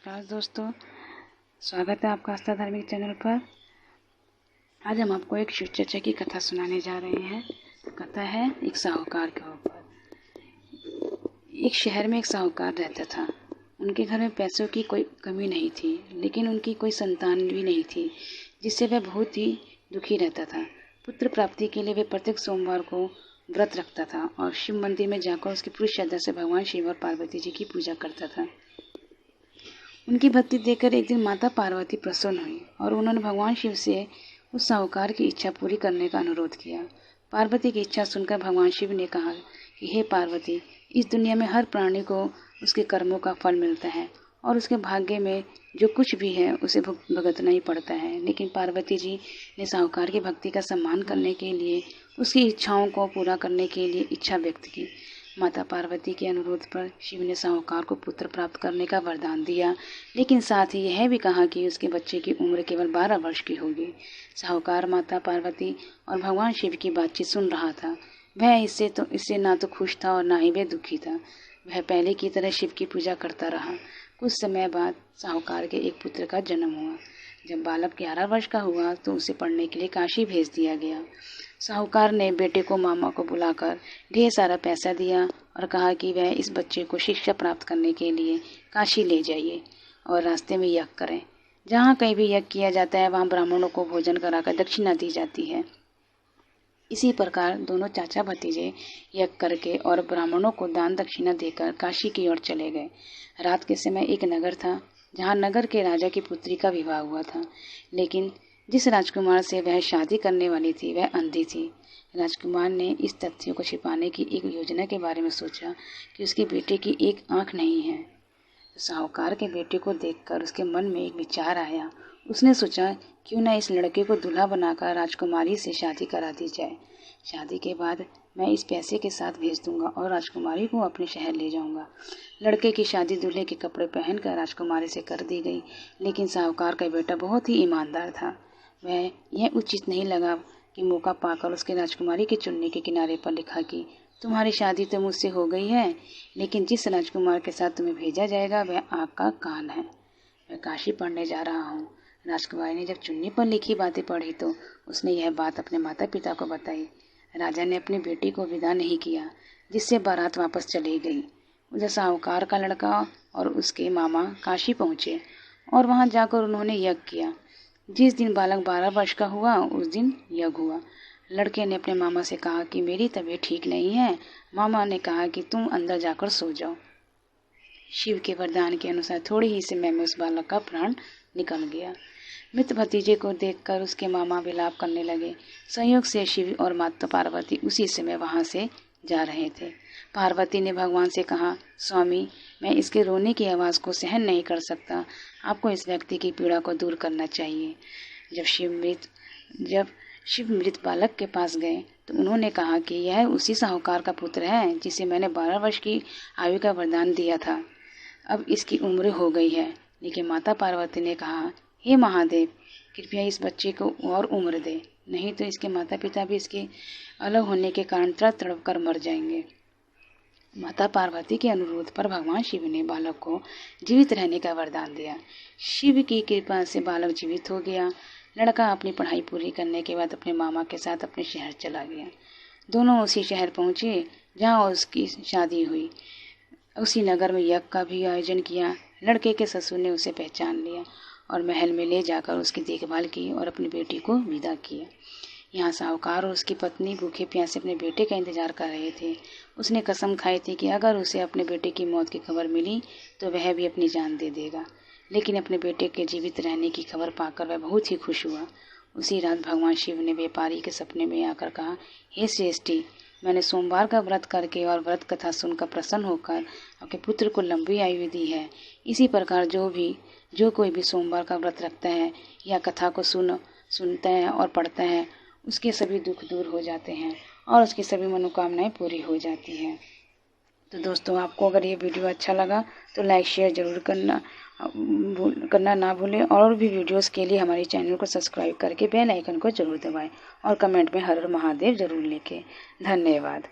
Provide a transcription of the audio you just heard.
नमस्कार दोस्तों, स्वागत है आपका आस्था धार्मिक चैनल पर। आज हम आपको एक शिव चर्चा की कथा सुनाने जा रहे हैं। कथा है एक साहूकार के ऊपर। एक शहर में एक साहूकार रहता था। उनके घर में पैसों की कोई कमी नहीं थी, लेकिन उनकी कोई संतान भी नहीं थी, जिससे वह बहुत ही दुखी रहता था। पुत्र प्राप्ति के लिए वह प्रत्येक सोमवार को व्रत रखता था और शिव मंदिर में जाकर उसकी पूरी श्रद्धा से भगवान शिव और पार्वती जी की पूजा करता था। उनकी भक्ति देखकर एक दिन माता पार्वती प्रसन्न हुई और उन्होंने भगवान शिव से उस साहूकार की इच्छा पूरी करने का अनुरोध किया। पार्वती की इच्छा सुनकर भगवान शिव ने कहा कि हे पार्वती, इस दुनिया में हर प्राणी को उसके कर्मों का फल मिलता है और उसके भाग्य में जो कुछ भी है उसे भुगतना ही पड़ता है। लेकिन पार्वती जी ने साहूकार की भक्ति का सम्मान करने के लिए, उसकी इच्छाओं को पूरा करने के लिए इच्छा व्यक्त की। माता पार्वती के अनुरोध पर शिव ने साहूकार को पुत्र प्राप्त करने का वरदान दिया, लेकिन साथ ही यह भी कहा कि उसके बच्चे की उम्र केवल 12 वर्ष की होगी। साहूकार माता पार्वती और भगवान शिव की बातचीत सुन रहा था। वह इससे ना तो खुश था और ना ही वह दुखी था। वह पहले की तरह शिव की पूजा करता रहा। कुछ समय बाद साहूकार के एक पुत्र का जन्म हुआ। जब बालक 11 वर्ष का हुआ तो उसे पढ़ने के लिए काशी भेज दिया गया। साहूकार ने बेटे को मामा को बुलाकर ढेर सारा पैसा दिया और कहा कि वह इस बच्चे को शिक्षा प्राप्त करने के लिए काशी ले जाइए और रास्ते में यज्ञ करें। जहाँ कहीं भी यज्ञ किया जाता है वहाँ ब्राह्मणों को भोजन कराकर दक्षिणा दी जाती है। इसी प्रकार दोनों चाचा भतीजे यज्ञ करके और ब्राह्मणों को दान दक्षिणा देकर काशी की ओर चले गए। रात के समय एक नगर था जहाँ नगर के राजा की पुत्री का विवाह हुआ था, लेकिन जिस राजकुमार से वह शादी करने वाली थी वह अंधी थी। राजकुमार ने इस तथ्य को छिपाने की एक योजना के बारे में सोचा कि उसके बेटे की एक आंख नहीं है। साहूकार के बेटे को देखकर उसके मन में एक विचार आया। उसने सोचा क्यों न इस लड़के को दूल्हा बनाकर राजकुमारी से शादी करा दी जाए। शादी के बाद मैं इस पैसे के साथ भेज दूंगा और राजकुमारी को अपने शहर ले जाऊंगा। लड़के की शादी दूल्हे के कपड़े पहनकर राजकुमारी से कर दी गई, लेकिन साहूकार का बेटा बहुत ही ईमानदार था। वह यह उचित नहीं लगा कि मौका पाकर उसके राजकुमारी के चुन्नी के किनारे पर लिखा कि तुम्हारी शादी तो मुझसे हो गई है, लेकिन जिस राजकुमार के साथ तुम्हें भेजा जाएगा वह आँख का कान है। मैं काशी पढ़ने जा रहा हूँ। राजकुमारी ने जब चुन्नी पर लिखी बातें पढ़ी तो उसने यह बात अपने माता पिता को बताई। राजा ने अपनी बेटी को विदा नहीं किया, जिससे बारात वापस चली गई। उधर साहूकार का लड़का और उसके मामा काशी पहुँचे और वहाँ जाकर उन्होंने यज्ञ किया। जिस दिन बालक 12 वर्ष का हुआ उस दिन यज्ञ हुआ। लड़के ने अपने मामा से कहा कि मेरी तबीयत ठीक नहीं है। मामा ने कहा कि तुम अंदर जाकर सो जाओ। शिव के वरदान के अनुसार थोड़ी ही समय में उस बालक का प्राण निकल गया। मृत भतीजे को देखकर उसके मामा विलाप करने लगे। संयोग से शिव और माता पार्वती उसी समय वहां से जा रहे थे। पार्वती ने भगवान से कहा, स्वामी, मैं इसके रोने की आवाज़ को सहन नहीं कर सकता। आपको इस व्यक्ति की पीड़ा को दूर करना चाहिए। जब शिव मृत बालक के पास गए तो उन्होंने कहा कि यह उसी साहूकार का पुत्र है जिसे मैंने 12 वर्ष की आयु का वरदान दिया था। अब इसकी उम्र हो गई है। लेकिन माता पार्वती ने कहा, हे महादेव, कृपया इस बच्चे को और उम्र दे, नहीं तो इसके माता पिता भी इसके अलग होने के कारण तड़प तड़प कर मर जाएंगे। माता पार्वती के अनुरोध पर भगवान शिव ने बालक को जीवित रहने का वरदान दिया। शिव की कृपा से बालक जीवित हो गया। लड़का अपनी पढ़ाई पूरी करने के बाद अपने मामा के साथ अपने शहर चला गया। दोनों उसी शहर पहुंचे जहां उसकी शादी हुई। उसी नगर में यज्ञ का भी आयोजन किया। लड़के के ससुर ने उसे पहचान लिया और महल में ले जाकर उसकी देखभाल की और अपनी बेटी को विदा किया। यहाँ साहूकार और उसकी पत्नी भूखे प्यासे अपने बेटे का इंतजार कर रहे थे। उसने कसम खाई थी कि अगर उसे अपने बेटे की मौत की खबर मिली तो वह भी अपनी जान दे देगा। लेकिन अपने बेटे के जीवित रहने की खबर पाकर वह बहुत ही खुश हुआ। उसी रात भगवान शिव ने व्यापारी के सपने में आकर कहा, हे श्रेष्ठी, मैंने सोमवार का व्रत करके और व्रत कथा सुनकर प्रसन्न होकर आपके पुत्र को लंबी आयु दी है। इसी प्रकार जो कोई भी सोमवार का व्रत रखता है या कथा को सुनता है और पढ़ता है, उसके सभी दुख दूर हो जाते हैं और उसकी सभी मनोकामनाएं पूरी हो जाती हैं। तो दोस्तों, आपको अगर ये वीडियो अच्छा लगा तो लाइक शेयर जरूर करना ना भूलें और भी वीडियोस के लिए हमारे चैनल को सब्सक्राइब करके बेल आइकन को जरूर दबाएं और कमेंट में हर हर महादेव जरूर लिखें। धन्यवाद।